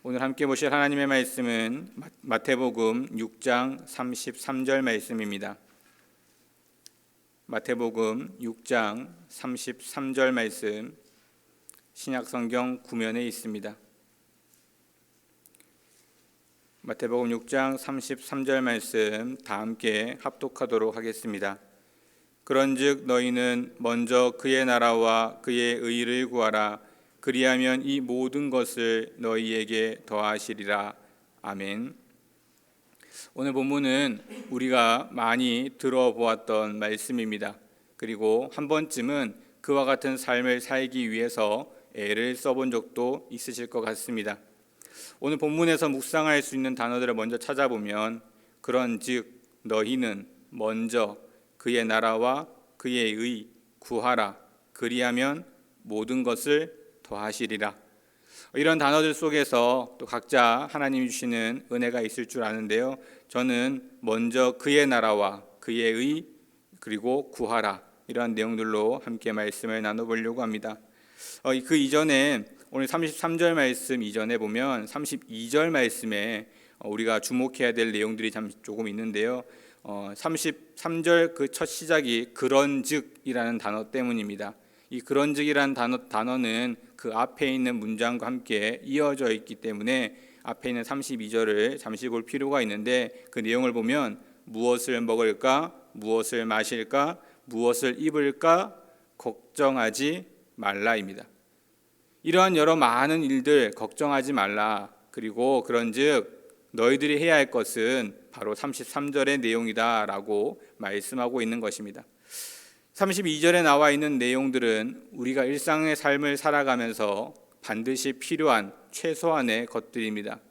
오늘 함께 보실 하나님의 말씀은 마태복음 6장 33절 말씀입니다. 마태복음 6장 33절 말씀, 신약성경 구면에 있습니다. 마태복음 6장 33절 말씀 다 함께 합독하도록 하겠습니다. 그런즉 너희는 먼저 그의 나라와 그의 의를 구하라. 그리하면 이 모든 것을 너희에게 더하시리라. 아멘. 오늘 본문은 우리가 많이 들어보았던 말씀입니다. 그리고 한 번쯤은 그와 같은 삶을 살기 위해서 애를 써본 적도 있으실 것 같습니다. 오늘 본문에서 묵상할 수 있는 단어들을 먼저 찾아보면 그런즉 너희는 먼저 그의 나라와 그의 의 구하라. 그리하면 모든 것을 더하시리라. 이런 단어들 속에서 또 각자 하나님이 주시는 은혜가 있을 줄 아는데요, 저는 먼저 그의 나라와 그의 의 그리고 구하라, 이러한 내용들로 함께 말씀을 나눠보려고 합니다. 그 이전에 오늘 33절 말씀 이전에 보면 32절 말씀에 우리가 주목해야 될 내용들이 조금 있는데요, 33절 그 첫 시작이 그런즉이라는 단어 때문입니다. 이 그런즉이라는 단어는 그 앞에 있는 문장과 함께 이어져 있기 때문에 앞에 있는 32절을 잠시 볼 필요가 있는데, 그 내용을 보면 무엇을 먹을까, 무엇을 마실까, 무엇을 입을까 걱정하지 말라입니다. 이러한 여러 많은 일들 걱정하지 말라. 그리고 그런즉 너희들이 해야 할 것은 바로 33절의 내용이다 라고 말씀하고 있는 것입니다. 32절에 나와 있는 내용들은 우리가 일상의 삶을 살아가면서 반드시 필요한 최소한의 것들입니다.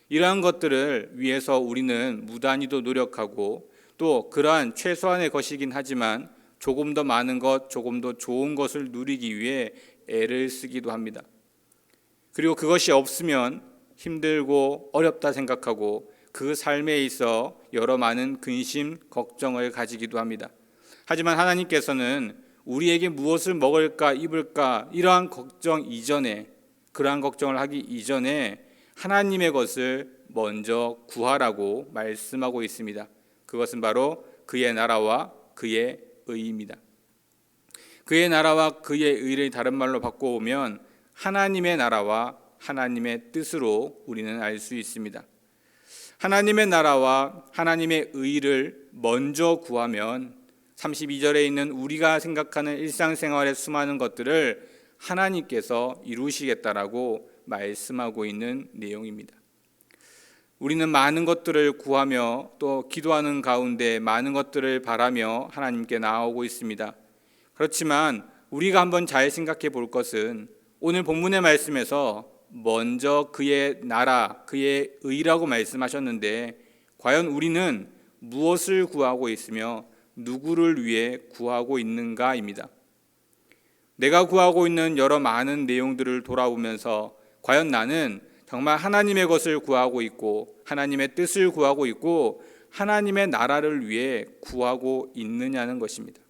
이러한 것들을 위해서 우리는 무단히도 노력하고, 또 그러한 최소한의 것이긴 하지만 조금 더 많은 것, 조금 더 좋은 것을 누리기 위해 애를 쓰기도 합니다. 그리고 그것이 없으면 힘들고 어렵다 생각하고 그 삶에 있어 여러 많은 근심, 걱정을 가지기도 합니다. 하지만 하나님께서는 우리에게 무엇을 먹을까, 입을까, 이러한 걱정 이전에, 그러한 걱정을 하기 이전에 하나님의 것을 먼저 구하라고 말씀하고 있습니다. 그것은 바로 그의 나라와 그의 의입니다. 그의 나라와 그의 의를 다른 말로 바꿔보면 하나님의 나라와 하나님의 뜻으로 우리는 알 수 있습니다. 하나님의 나라와 하나님의 의를 먼저 구하면 32절에 있는 우리가 생각하는 일상생활의 수많은 것들을 하나님께서 이루시겠다라고 말씀하고 있는 내용입니다. 우리는 많은 것들을 구하며 또 기도하는 가운데 많은 것들을 바라며 하나님께 나아오고 있습니다. 그렇지만 우리가 한번 잘 생각해 볼 것은 오늘 본문의 말씀에서 먼저 그의 나라, 그의 의라고 말씀하셨는데, 과연 우리는 무엇을 구하고 있으며 누구를 위해 구하고 있는가입니다. 내가 구하고 있는 여러 많은 내용들을 돌아보면서 과연 나는 정말 하나님의 것을 구하고 있고 하나님의 뜻을 구하고 있고 하나님의 나라를 위해 구하고 있느냐는 것입니다.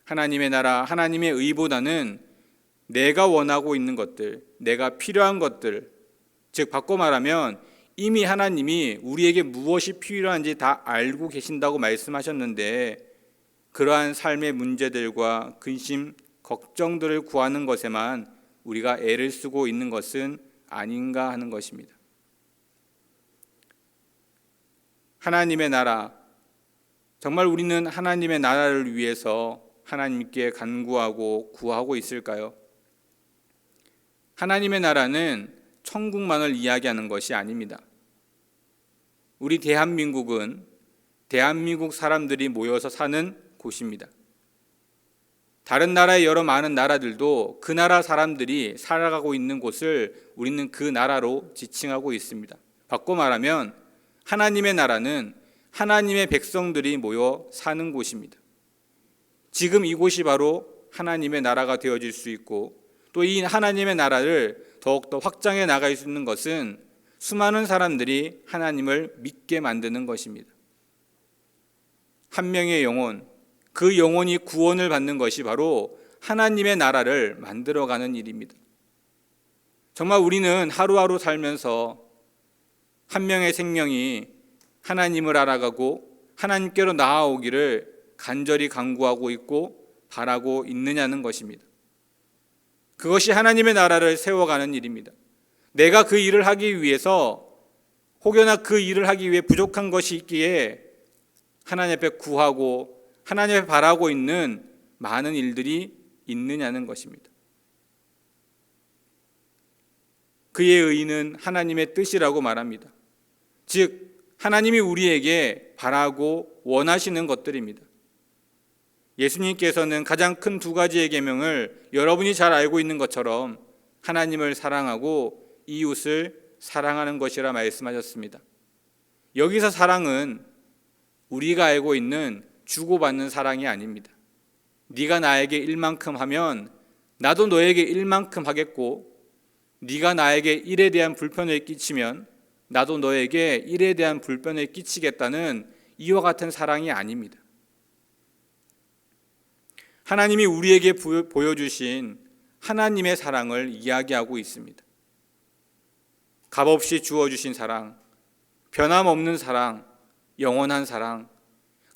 하나님의 나라, 하나님의 의보다는 내가 원하고 있는 것들, 내가 필요한 것들, 즉 바꿔 말하면 이미 하나님이 우리에게 무엇이 필요한지 다 알고 계신다고 말씀하셨는데, 그러한 삶의 문제들과 근심, 걱정들을 구하는 것에만 우리가 애를 쓰고 있는 것은 아닌가 하는 것입니다. 하나님의 나라, 정말 우리는 하나님의 나라를 위해서 하나님께 간구하고 구하고 있을까요? 하나님의 나라는 천국만을 이야기하는 것이 아닙니다. 우리 대한민국은 대한민국 사람들이 모여서 사는 곳입니다. 다른 나라의 여러 많은 나라들도 그 나라 사람들이 살아가고 있는 곳을 우리는 그 나라로 지칭하고 있습니다. 바꿔 말하면 하나님의 나라는 하나님의 백성들이 모여 사는 곳입니다. 지금 이곳이 바로 하나님의 나라가 되어질 수 있고, 또 이 하나님의 나라를 더욱더 확장해 나갈 수 있는 것은 수많은 사람들이 하나님을 믿게 만드는 것입니다. 한 명의 영혼, 그 영혼이 구원을 받는 것이 바로 하나님의 나라를 만들어가는 일입니다. 정말 우리는 하루하루 살면서 한 명의 생명이 하나님을 알아가고 하나님께로 나아오기를 간절히 간구하고 있고 바라고 있느냐는 것입니다. 그것이 하나님의 나라를 세워가는 일입니다. 내가 그 일을 하기 위해서 혹여나 그 일을 하기 위해 부족한 것이 있기에 하나님 앞에 구하고 하나님 앞에 바라고 있는 많은 일들이 있느냐는 것입니다. 그의 의는 하나님의 뜻이라고 말합니다. 즉 하나님이 우리에게 바라고 원하시는 것들입니다. 예수님께서는 가장 큰 두 가지의 계명을 여러분이 잘 알고 있는 것처럼 하나님을 사랑하고 이웃을 사랑하는 것이라 말씀하셨습니다. 여기서 사랑은 우리가 알고 있는 주고받는 사랑이 아닙니다. 네가 나에게 일만큼 하면 나도 너에게 일만큼 하겠고, 네가 나에게 일에 대한 불편을 끼치면 나도 너에게 일에 대한 불편을 끼치겠다는 이와 같은 사랑이 아닙니다. 하나님이 우리에게 보여주신 하나님의 사랑을 이야기하고 있습니다. 값없이 주어주신 사랑, 변함없는 사랑, 영원한 사랑,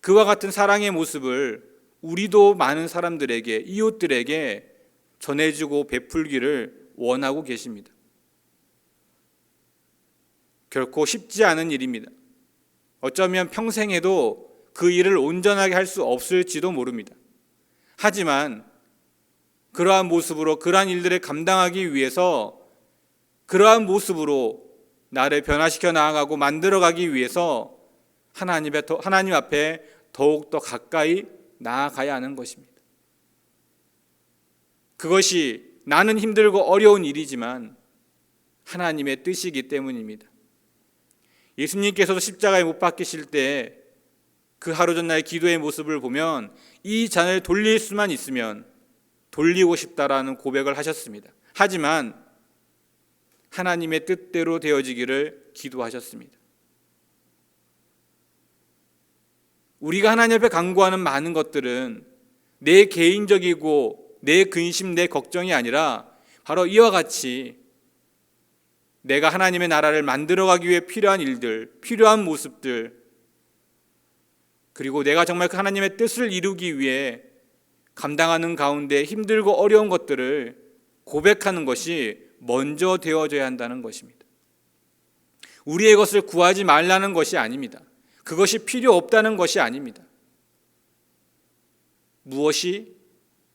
그와 같은 사랑의 모습을 우리도 많은 사람들에게, 이웃들에게 전해주고 베풀기를 원하고 계십니다. 결코 쉽지 않은 일입니다. 어쩌면 평생에도 그 일을 온전하게 할 수 없을지도 모릅니다. 하지만 그러한 모습으로 그러한 일들을 감당하기 위해서 그러한 모습으로 나를 변화시켜 나아가고 만들어가기 위해서 하나님 앞에 더욱더 가까이 나아가야 하는 것입니다. 그것이 나는 힘들고 어려운 일이지만 하나님의 뜻이기 때문입니다. 예수님께서도 십자가에 못 박히실 때 그 하루 전날 기도의 모습을 보면 이 잔을 돌릴 수만 있으면 돌리고 싶다라는 고백을 하셨습니다. 하지만 하나님의 뜻대로 되어지기를 기도하셨습니다. 우리가 하나님 앞에 간구하는 많은 것들은 내 개인적이고 내 근심, 내 걱정이 아니라 바로 이와 같이 내가 하나님의 나라를 만들어가기 위해 필요한 일들, 필요한 모습들, 그리고 내가 정말 그 하나님의 뜻을 이루기 위해 감당하는 가운데 힘들고 어려운 것들을 고백하는 것이 먼저 되어져야 한다는 것입니다. 우리의 것을 구하지 말라는 것이 아닙니다. 그것이 필요 없다는 것이 아닙니다. 무엇이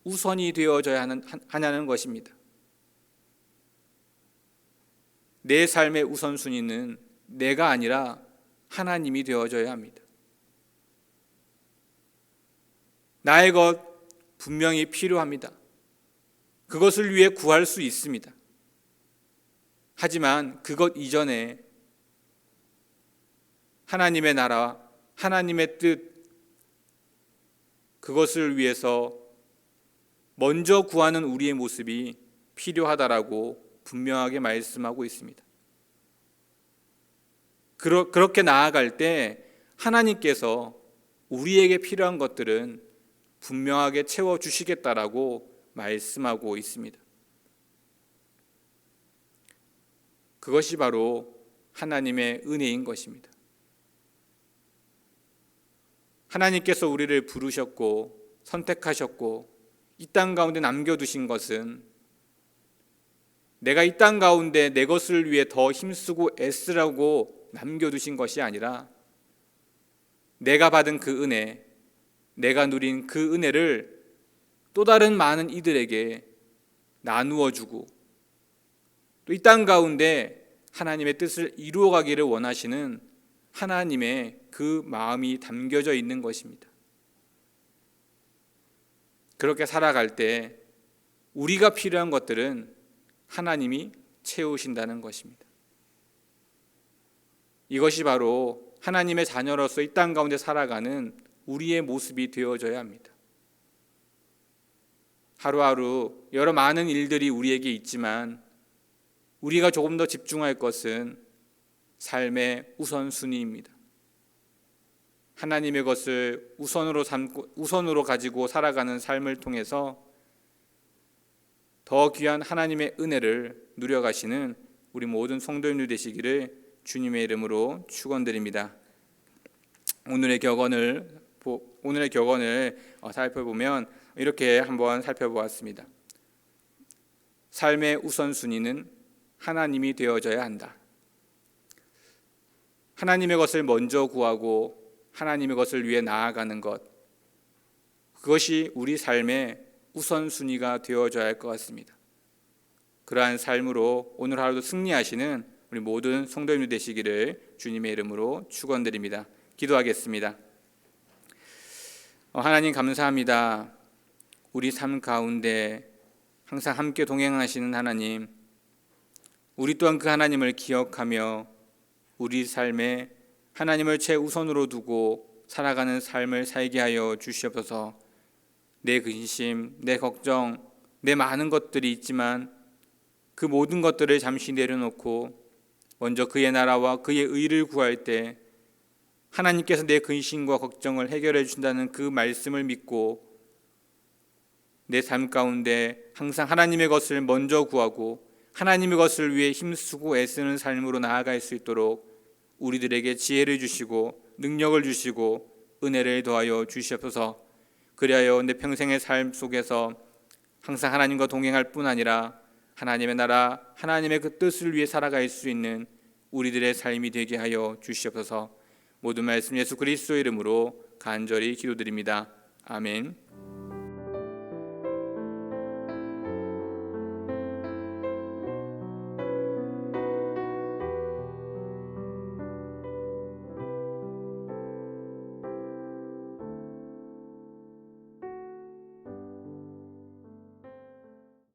우선이 되어져야 하냐는 것입니다. 내 삶의 우선순위는 내가 아니라 하나님이 되어져야 합니다. 나의 것 분명히 필요합니다. 그것을 위해 구할 수 있습니다. 하지만 그것 이전에 하나님의 나라, 하나님의 뜻, 그것을 위해서 먼저 구하는 우리의 모습이 필요하다라고 분명하게 말씀하고 있습니다. 그렇게 나아갈 때 하나님께서 우리에게 필요한 것들은 분명하게 채워주시겠다라고 말씀하고 있습니다. 그것이 바로 하나님의 은혜인 것입니다. 하나님께서 우리를 부르셨고 선택하셨고 이 땅 가운데 남겨두신 것은 내가 이 땅 가운데 내 것을 위해 더 힘쓰고 애쓰라고 남겨두신 것이 아니라 내가 받은 그 은혜, 내가 누린 그 은혜를 또 다른 많은 이들에게 나누어주고 또 이 땅 가운데 하나님의 뜻을 이루어가기를 원하시는 하나님의 그 마음이 담겨져 있는 것입니다. 그렇게 살아갈 때 우리가 필요한 것들은 하나님이 채우신다는 것입니다. 이것이 바로 하나님의 자녀로서 이 땅 가운데 살아가는 우리의 모습이 되어져야 합니다. 하루하루 여러 많은 일들이 우리에게 있지만 우리가 조금 더 집중할 것은 삶의 우선순위입니다. 하나님의 것을 우선으로 가지고 살아가는 삶을 통해서 더 귀한 하나님의 은혜를 누려가시는 우리 모든 성도님들 되시기를 주님의 이름으로 축원드립니다. 오늘의 격언을 살펴보면 이렇게 한번 살펴보았습니다. 삶의 우선순위는 하나님이 되어져야 한다. 하나님의 것을 먼저 구하고 하나님의 것을 위해 나아가는 것, 그것이 우리 삶의 우선순위가 되어져야 할 것 같습니다. 그러한 삶으로 오늘 하루도 승리하시는 우리 모든 성도님들 되시기를 주님의 이름으로 축원드립니다. 기도하겠습니다. 하나님 감사합니다. 우리 삶 가운데 항상 함께 동행하시는 하나님, 우리 또한 그 하나님을 기억하며 우리 삶에 하나님을 최우선으로 두고 살아가는 삶을 살게 하여 주시옵소서. 내 근심, 내 걱정, 내 많은 것들이 있지만 그 모든 것들을 잠시 내려놓고 먼저 그의 나라와 그의 의를 구할 때 하나님께서 내 근심과 걱정을 해결해 준다는 그 말씀을 믿고 내 삶 가운데 항상 하나님의 것을 먼저 구하고 하나님의 것을 위해 힘쓰고 애쓰는 삶으로 나아갈 수 있도록 우리들에게 지혜를 주시고 능력을 주시고 은혜를 더하여 주시옵소서. 그리하여 내 평생의 삶 속에서 항상 하나님과 동행할 뿐 아니라 하나님의 나라, 하나님의 그 뜻을 위해 살아갈 수 있는 우리들의 삶이 되게 하여 주시옵소서. 모든 말씀 예수 그리스도의 이름으로 간절히 기도드립니다. 아멘.